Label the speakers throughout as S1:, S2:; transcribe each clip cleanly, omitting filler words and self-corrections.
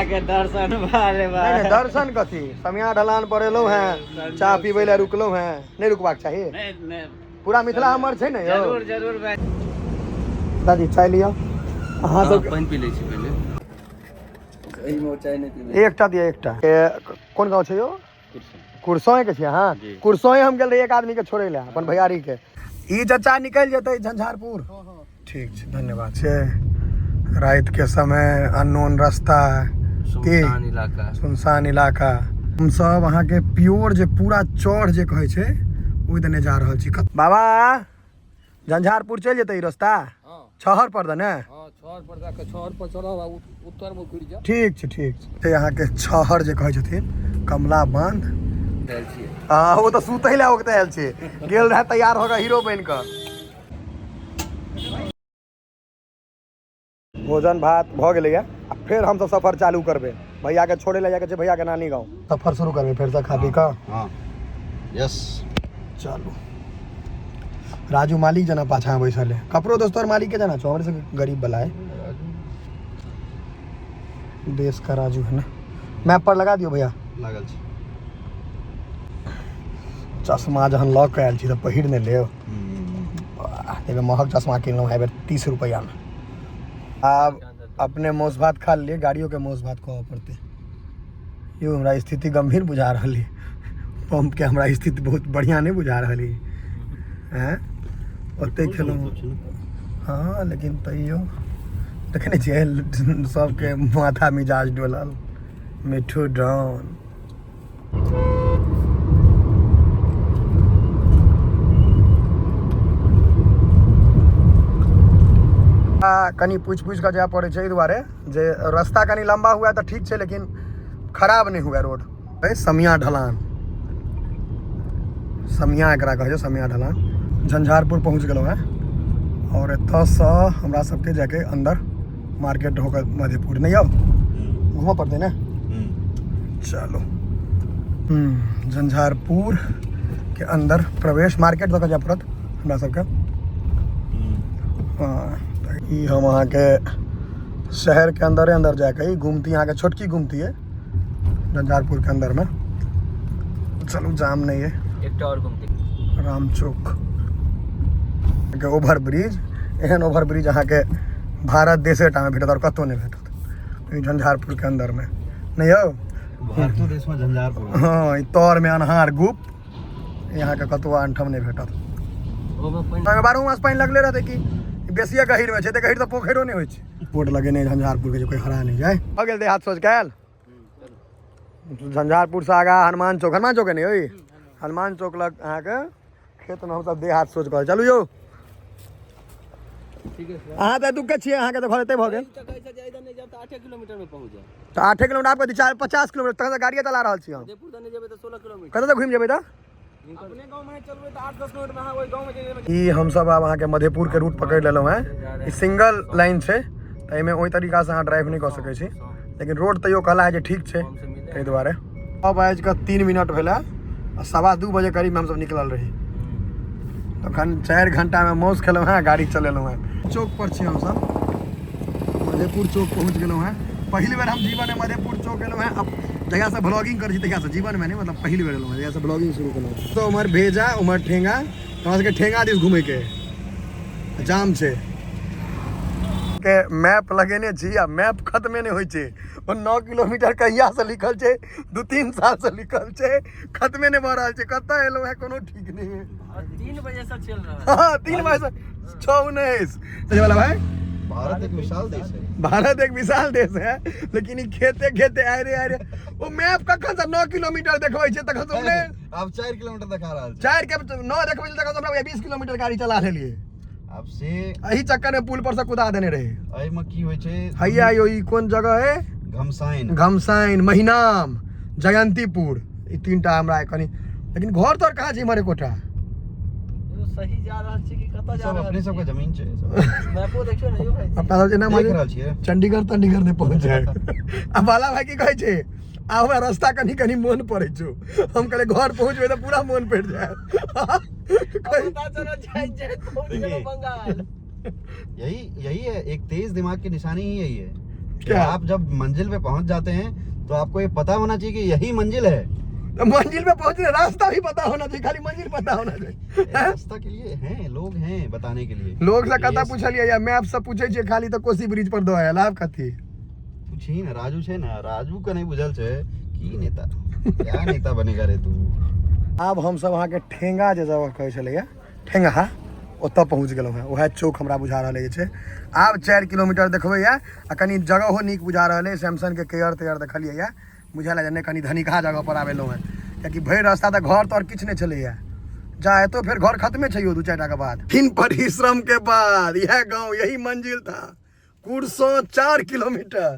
S1: के दर्शन बारे
S2: नहीं दर्शन कथी समिया ढलान पर एलौ हैं चाय पीबै ला रुकलौ हैं नहीं रुकबाक चाहिए
S1: नहीं
S2: पूरा मिथिला हमर छै ने यौ
S1: जरूर जरूर भाई
S2: दादी चाय लियो अहाँ सब
S1: पानी पी लै छी पहले एही में चाय नहीं पीबै
S2: एकटा दिया एकटा कोन गांव छै यो कुरसोए के छियै अहाँ कुरसोए हम गेल रही एक आदमी के छोड़े ला अपन भैयारी के ई चाचा निकल जेतै झंझारपुर ठीक छै धन्यवाद छै रात के समय अननोन रास्ता सुनसान इलाका हम सब अहाँ के प्योर जे पूरा चौड़ जे कहै छै ओइ दने जा रहल छी बाबा झंझारपुर चल जेतै ई रास्ता छहर पर दने
S1: छहर पर जाके छहर पर चढ़ब उत्तर में घुर जा
S2: ठीक छै यहाँ के छहर जे कहै छथिन कमला बांध हाँ वो तो सुतै ला ओकते आयल छै गेल रहे तैयार होगा हीरो बन कऽ भोजन भात भ गेलैया फिर हम सब सफर चालू करबे भैया के छोड़े ले जाके छै भैया के नानी गांव सफर शुरू करबे फिर से खा पी कऽ
S3: हां यस
S2: चलू राजू मालिक जना पाछा बैसल है कपड़ो दोस्तोर मालिक के जना छो हमरे से गरीब वाला है देश का राजू है ना मैप पर लगा दियो भैया
S3: लागल छै
S2: चश्मा जहन लऽ के आयल छी तऽ पहिर ने लेब एगो महग चश्मा किनलहुँ है 30 रुपया में आब अपने मौस भात खा लिए गाड़ियों के मौस भात कहऽ पड़ते यो हमरा स्थिति गंभीर बुझा रही पंप के हमरा स्थिति बहुत बढ़िया नहीं बुझा रही हैं ओते खेलहुँ हाँ लेकिन तैयो देखने छियै सबके माथा मिजाज डोलल मिठू डाउन कनी पूछ के जाय पड़े छै दुआरे जे रास्ता कनी लंबा हुआ तो ठीक छै लेकिन खराब नहीं हुआ रोड समिया ढलान समिया एकरा कहै छै समिया ढलान झंझारपुर पहुँच गेलहुँ हैं और एतऽसँ हमरा सबके जाके अंदर मार्केट होकर मधेपुर नहीं आओ घूमऽ पड़तै ने चलो झंझारपुर के अंदर प्रवेश मार्केट दऽ कऽ जाय पड़त हमरा सबके हाँ ई हम अहाँ के शहर के अंदर जाके घूमती यहाँ के छोटकी घूमती है झंझारपुर के अंदर में चलू जाम नहीं है
S1: एक और घूमती
S2: राम चौक के ओवर ब्रिज एहन ओवर ब्रिज अहाँ के भारत देशेटा में भेटत और कतौ नहीं भेटत झंझारपुर के अंदर में नहीं हो
S3: भारतो देश में झंझारपुर
S2: हाँ तौर में अनहार गुप यहाँ के कतौ अंठम नहीं भेटत बारह मास पानी लगले रहते कि बेसिया गहीर में छै गहीर तो पोखरो नहीं होइ छै बोर्ड लगेने झंझारपुर के कोई हरा नहीं जाए हो गेल देहात सोच के झंझारपुर से आगा हनुमान चौक है नहीं होई हनुमान चौक लग अहाँ के खेत में हम सब देहात सोच कर चलू यो अहाँ तो दुख छियै अहाँ के तो घर एते भ गेल
S1: 8 किलोमीटर में पहुंच जाए
S2: तो 8 किलोमीटर आप 50 किलोमीटर तक गाड़ी चला रहल छी हम
S1: मधेपुर दने जेबै त 16 किलोमीटर
S2: कतऽ तक घुमि जेबै त
S1: अपने गांव में चलबै त 8-10 मिनट में अहाँ ओइ गांव में जेबै
S2: ई हम सब आब अहाँ के मधेपुर के रूट पकड़ लेलहुँ हैं ई सिंगल लाइन छै त एमे ओइ तरीका से अहाँ ड्राइव नहीं कर सकै छी लेकिन रोड तैयो कहला है जे ठीक छै ताहि दुआरे अब आज का 3 मिनट भेला 2:15 बजे करीब में हम सब निकलल रही तखन 4 घंटा में मौज खेलहुँ हैं गाड़ी चलेलहुँ हैं चौक पर छी हम सब मधेपुर चौक पहुँच गेलहुँ हैं पहली बार हम जीवन में मधेपुर चौक गेलहुँ हैं अब जगह से ब्लॉगिंग कर तहिया से जीवन में नहीं मतलब पहली बार एलहुँ जगह से ब्लॉगिंग शुरू केलहुँ तो उमर भेजा उमर ठेंगा हमरा सबके ठेंगा दिस घूमे के जाम छै के मैप लगेने छी आ मैप खत्मे नहीं होइ छै ओ 9 किलोमीटर कहिया से लिखल छै 2-3 साल से लिखल छै खत्मे नहीं भऽ रहल छै कतऽ एलहुँ हैं कोनो ठीक नहीं है
S1: 3 बजे से चल रहा है
S2: हाँ 3 बजे से 6:19 सही वाला भाई
S3: भारत एक विशाल देश है
S2: भारत एक विशाल देश है लेकिन ई खेते खेते आए रे वो मैप कखन से 9 किलोमीटर देखबै छै तखन से ने
S3: अब 4 किलोमीटर दिखा रहल छै
S2: 4 के 9 देखबै छै तखन से हमरा 20 किलोमीटर गाड़ी चला लेलिए
S3: अब से
S2: एही चक्कर में पुल पर से कुदा देने रहे
S3: एहि में की होय छै
S2: हैया यो ई कोन जगह है घमसाइन महिनाम जयंतीपुर ई तीनटा हमरा कनी लेकिन घर तोर कहाँ छै इमरे कोठा
S1: सही जा रहल छी कि कतऽ जा
S3: सब
S1: रहल
S3: अपने सब के जमीन छै
S1: मैपो देखियो ने यो भाई
S2: अपना सब जेना
S3: देख रहल छियै
S2: चंडीगढ़ नहीं पहुंच जाए अब बाला भाई की कहै छै आब रास्ता कनी मोन पड़े छो हम कहले घर पहुंचबे तो पूरा मोन पड़ जाए
S1: पता चला पहुंच गए बंगाल
S3: यही है एक तेज दिमाग की निशानी ही यही है
S2: क्या?
S3: आप जब मंजिल पे पहुंच जाते हैं तो आपको ये पता होना चाहिए कि यही मंजिल है।
S2: तो मंजिल पे पहुंचने रास्ता भी पता होना चाहिए, खाली मंजिल पता होना चाहिए।
S3: रास्ता के लिए हैं लोग, हैं बताने के लिए।
S2: लोग से कथा पूछलिए या मैप से पूछे छिए खाली तो कोसी ब्रिज पर दो है लाभ कथी
S3: पूछी ना राजू छे ना, राजू का नहीं बुझल छे की नेता क्या नेता बनेगा रे तू।
S2: अब हम सब वहाँ के ठेंगा जे जगह कहै छलै ठेंगा ओतऽ पहुँच गेलहुँ हैं। वएह चौक हमरा बुझा रहल छै। आब 4 किलोमीटर देखबै या आ कनी जगहो नीक बुझा रहल है। सैमसंग के केयर तेयर देखलिए या बुझल है कनी धनिका जगह पर आबेलहुँ हैं, कियाकि भरि रास्ता तऽ घर तर किछु नहि छलै है। जा तो फिर घर खत्मे छै 2-4 टा के बाद। दिन परिश्रम के बाद यह गाँव यही मंजिल था। कुरसों 4 किलोमीटर।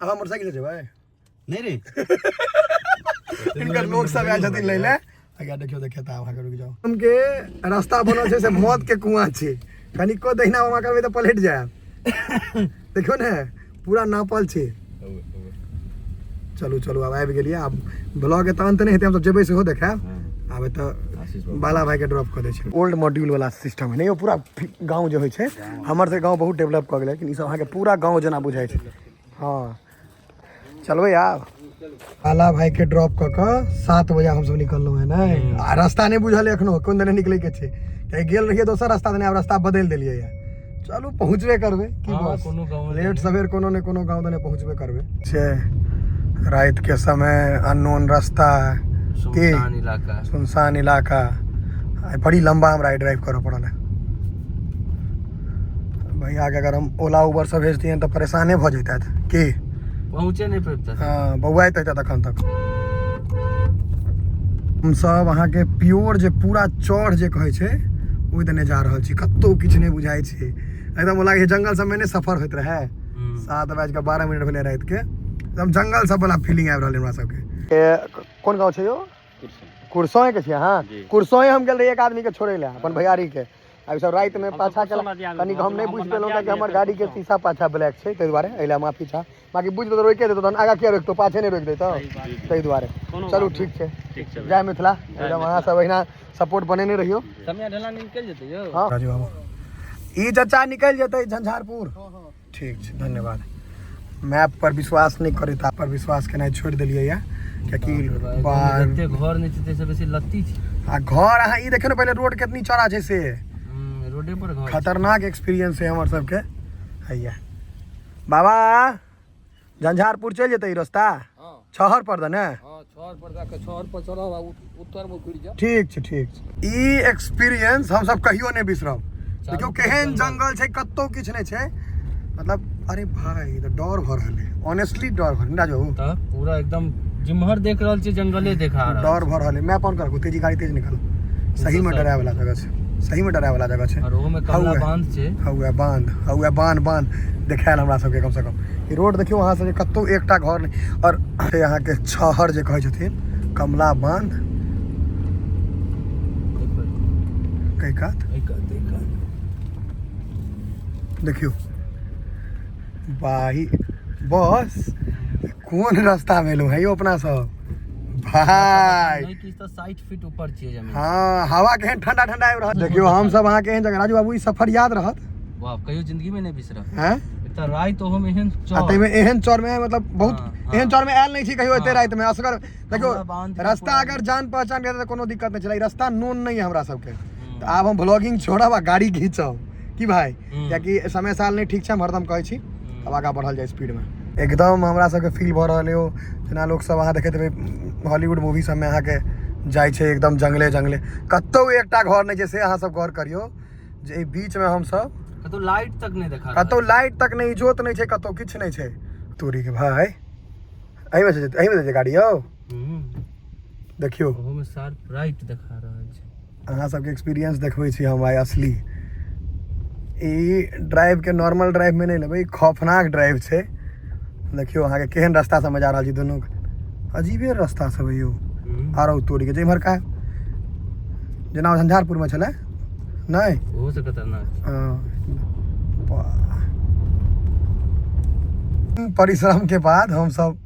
S2: अब हम मोटरसाइकिल से जेबै
S3: नहीं रे
S2: इनकर लोग सब आयल छथिन लै ले। आगे देखियो देखेता वहां के रुक जाओ। हमके रास्ता बनल छै से मौत के कुआं छै। कनिको दहिना वहां करबै त पलट जाए। देखियो ने पूरा नापल छै। चलू चलू अब आबि गेलियै। अब ब्लॉग के अंत नहीं हेतै, हम सब जेबै सेहो देखाब। आबे त बाला भाई के ड्रॉप कर दै छै। ओल्ड मॉड्यूल वाला सिस्टम है। नहीं वो पूरा गांव जो होइ छै, हमर से गांव बहुत डेवलप कर गेलै, लेकिन ई सब अहाँ के पूरा गांव जना बुझाइ छै। हाँ चलबै आब। बाला भाई के ड्रॉप क के 7 बजे हम सब निकललहुँ है ना। आ रास्ता नहीं बुझल एखनो कोन दने निकले के छै, कियाकि गेल रहिए दोसर रास्ता दने, आब रास्ता बदल देलियै है। चलू पहुँचबे करबै की बस लेट सवेर कोनो ने कोनो गांव दने पहुँचबे करबै। छै रात के समय, अननोन रास्ता, सुनसान इलाका। बड़ी लंबा हमरा ड्राइव करऽ पड़ल है भैया के। अगर हम ओला उबर से भेजतियै तो परेशाने भ जैता की
S1: पहुँचे नहीं पड़ता।
S2: हाँ बौआइत होता तखन तक। हम सब अहाँ के प्योर जे पूरा चढ़ जे कहै छै ओहि दने जा रहल छी। कतौ किछु नहि बुझाइ छै, एकदम लागे जंगल सब में ने सफर होइत रहे। 7:12 भेले रात के, एकदम जंगल सब वाला फीलिंग आबि रहल हमरा सबके। कोन गाँव छै यो? कुरसों के छियै अहाँ? कुरसों हम गेल रही एक आदमी के छोड़े ले अपन भैयारी के। अब सब रात में पाछा कनी हम नहीं बुझ पेलहुँ कि हमर गाड़ी के शीशा पाछा ब्लैक छै, ताहि दुआरे एला माफी चाह। बाकी बुझ तो रोके देतो तहन आगा किया रोकतो, पाछे नहीं रोक देतो ताहि दुआरे। चलू ठीक छै, जय मिथिला। एकदम अहाँ सब अहिना सपोर्ट बनेने रहियो।
S1: समय ढला निकल जेतै यो।
S2: हां राजू बाबू ई चचा निकल जेतै झंझारपुर। ठीक छै धन्यवाद। मैप पर विश्वास नहीं करे ता पर विश्वास केनाइ छोड़ देलियै या, कियाकि
S1: एते घर नहीं छै से बेसी लत्ती छै।
S2: आ घर अहाँ ई देखियो ने पहले रोड कितनी चौड़ा छै से।
S1: रोडे पर घर
S2: खतरनाक एक्सपीरियंस है हमर सबके। हैया बाबा झंझारपुर चल जेतै ई रास्ता।
S1: हां
S2: छहर पर दने।
S1: हां छहर पर जाके छहर पर चढ़ब उत्तर में घुर जा।
S2: ठीक छै। ई एक्सपीरियंस हम सब कहियो नहीं बिसरब। देखियो केहन जंगल छै, कत्तो किछ नहीं छै। मतलब अरे भाई तो डर भ रहल है, ऑनेस्टली डर भ रहल है।
S1: त पूरा एकदम जिम्हर देख रहल छी जंगले देखा रहल।
S2: डर भ रहल है। मैप ऑन कर, तेजी गाड़ी तेज निकालो। सही में डराए वाला जगह छै, सही में डराए वाला जगह छै।
S1: और ओहो में कमला बांध छै।
S2: हौवे बांध देखायल हमरा सबके कम से कम। ई रोड देखियो वहां से कत्तो एकटा घर नहीं। और यहाँ के छहर जे कहै छथिन कमला बांध कई कात देखियो भाई। बस कोन रास्ता में लो है यो अपना सब भाई।
S1: नहीं कि 60 फीट ऊपर छिए जमीन।
S2: हाँ हवा केहन ठंडा ठंडा आबि रहल। देखियो हम सब अहाँ केहन जगह। राजू बाबू ई सफर याद रहत?
S1: वाह कहियो जिंदगी में नहीं बिसरब।
S2: हैं
S1: एता रात ओहो में एहन चौर।
S2: आते में एहन चौर में मतलब बहुत एहन चौर में आयल नहीं छी कहियो एते रात में। असगर देखियो रास्ता अगर जान पहचान के तो कोनो दिक्कत नहीं छला। रास्ता नोन नहीं है हमरा सबके। तो आब हम व्लॉगिंग छोड़ब आ गाड़ी घींचब की भाई, कियाकि समय साल नहीं ठीक छै। हम हरदम कहै छी अब आगा बढ़ल जाए स्पीड में। एकदम हमरा सबके फील भ रहल हो जेना लोग सब अहाँ देखैत हेबै हॉलीवुड मूवी सब में अहाँ के जाय छै एकदम जंगले जंगले। कतौ एकटा घर नहीं छै से अहाँ सब गौर करियो जे बीच में हम सब
S1: कतौ लाइट तक नहीं देखा।
S2: कतौ लाइट तक नहीं, इजोत नहीं छै, कतौ किछ नहीं छै। तोरी के भाई एही में छै गाड़ी यौ। देखियो
S1: ओहो में शार्प राइट देखा रहल छै।
S2: अहाँ सबके एक्सपीरियंस देखबै छी हम भाई असली। ई ड्राइव के नॉर्मल ड्राइव में नहीं लेबै, खौफनाक ड्राइव छै। देखियो अहाँ के केहन रास्ता से जा रहल छी दोनों। अजीबे रास्ता सब है यो। आरो तोरी के जेमहर का जेना झंझारपुर में छले नहीं
S1: ओहो से खतरनाक।
S2: परिश्रम के बाद हम सब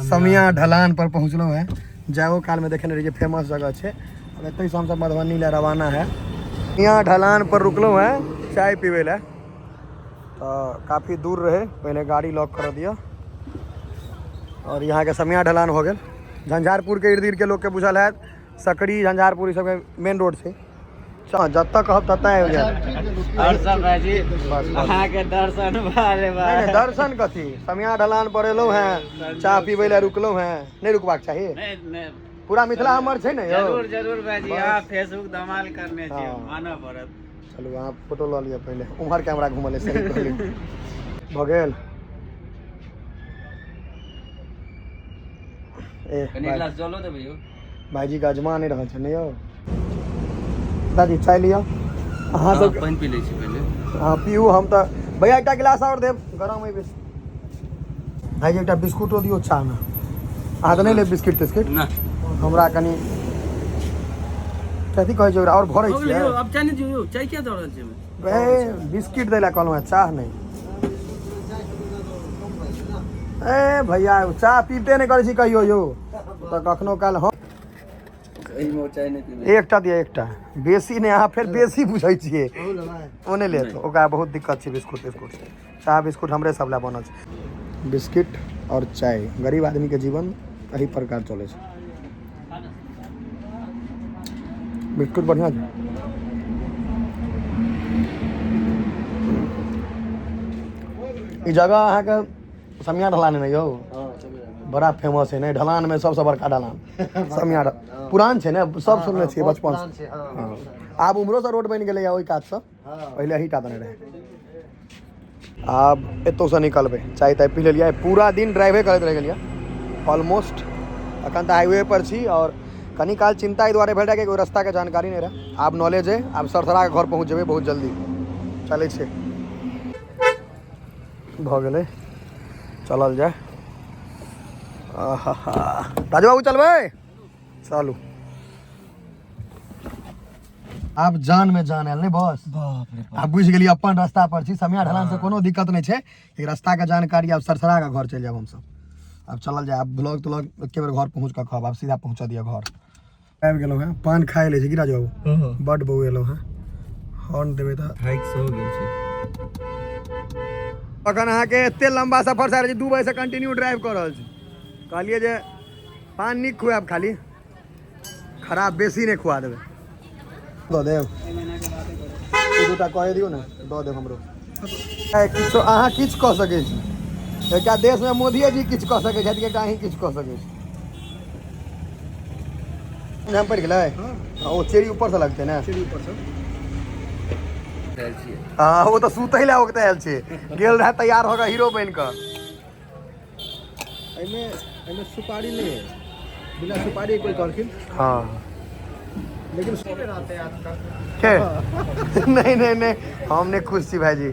S2: समिया ढलान पर पहुँचलो है। जाओ काल में देखे रहिए फेमस जगह है। अब एत से हम सब मधुबनी ला रवाना है। यहाँ ढलान पर रुकलो है चाय पीवे ला। तो काफ़ी दूर रहे, पहले गाड़ी लॉक कर दिया और यहाँ के समिया ढलान हो गए। झंझारपुर के इर्द गिर्द के लोग के बुझल है सकरी झंझारपुर सब मेन रोड से जब तक कहब तब तक
S1: और सब भाजी अहाँ के दर्शन बारे
S2: नहीं दर्शन कथी समिया ढलान पर एलहुँ हैं चाह पीबै ला रुकलहुँ हैं नहीं रुकबाक चाही पूरा मिथिला हमर छै ने यौ
S1: जरूर जरूर भाजी अहाँ फेसबुक धमाल करने छियै मानऽ पड़त
S2: चलू अहाँ फोटो लऽ लिअ पहिले उम्हर कैमरा घुमले सही पहिले भऽ गेल
S1: कनी गिलास जलो देबै यौ
S2: भाईजी का अजमा नहीं रहल छै ने यौ दादी चाय लिया अहाँ सब
S1: पानी पी लै छी पहिले
S2: हाँ पीऊ हम तो भैया एक गिलास और देव गरम है भाई एक बिस्कुटो दियो चाह में अहाँ तो नहीं ले बिस्किट तिस्किट
S1: ना
S2: हमरा कनी कथी कहै छै और भरै छियै
S1: अब चाय नहीं दियौ चाय क्या दऽ रहल छै
S2: ए बिस्किट दै ला कहलहुँ चाह नहीं ए भैया चाह पीते नहीं करै छी कहियो यौ तो कखनो काल हम
S1: चाय नहीं पीबै
S2: एकटा दिया एकटा बेसी नहीं अहाँ फिर बेसी बुझै छियै ओ नहीं लेत ओकरा बहुत दिक्कत छै बिस्कुट तिस्कुट चाह बिस्कुट हमरे सब ला बनल छै बिस्किट और चाय गरीब आदमी के जीवन एही प्रकार चले छै बिस्कुट बढ़िया छै ई जगह अहाँ के समिया ढलान है यौ बड़ा फेमस है ने ढलान में सबसे बड़का ढलान समिया पुरान छै ने सब सुनने छियै बचपन से आब उम्हरो से रोड बनि गेलै ओहि कात से पहिले एही टा बने रहे आब एतौ से निकलबै चाय ताय पी लेलियै पूरा दिन ड्राइवे करैत रह गेलियै ऑलमोस्ट अखन तऽ हाईवे पर छी और कनी काल चिंता एहि दुआरे भेल रहे कि कोई रास्ता के जानकारी नहीं रहे आब नॉलेज है आब सरसरा के घर पहुँच जेबै बहुत जल्दी चलै छै भऽ गेलै चलल जाए राजू बाबू चलबै चलू आब जान में जान आयल नहीं बस आब बुझ गेलियै अपन रास्ता पर छी समिया ढलान से कोनो दिक्कत नहीं छै एक रास्ता के जानकारी आब सरसरा के घर चल जाब हमसब अब चलल जाए अब ब्लॉग तलॉग एके बेर घर पहुँच कऽ कहब आब सीधा पहुँचा दिया घर आबि गेलहुँ हैं पान खाए ले छै कि राजू बाबू बड बौ एलहुँ हैं हॉर्न देबै तऽ
S1: हाइक हो गेल छै
S2: अखन अहाँके एते लंबा सफर से 2 बजे से कंटिन्यू ड्राइव कर रहल छी कहलिए जे पान नीक खुआब खाली खराब बेसी नहीं खुआ देबै दऽ देब दूटा कह दियौ ने दऽ देब हमरो किछो अहाँ किछु कह सकै छी एकटा देश में मोदिये जी किछु कह सकै छथि एकटा अहीं किछु कह सकै छी नाम पड़ि गेलै ओ चेरी ऊपर से लगतै ने चेरी ऊपर से हाँ वो तो सुतै ला ओकते आयल छै गेल रहे तैयार होगा हीरो बन कऽ
S3: एमे सुपारी नहीं है बिना सुपारी कोई करखिन
S2: हाँ
S3: लेकिन सोते रहते हैं आजकल
S2: के नहीं नहीं नहीं हम नहीं खुश छी भाईजी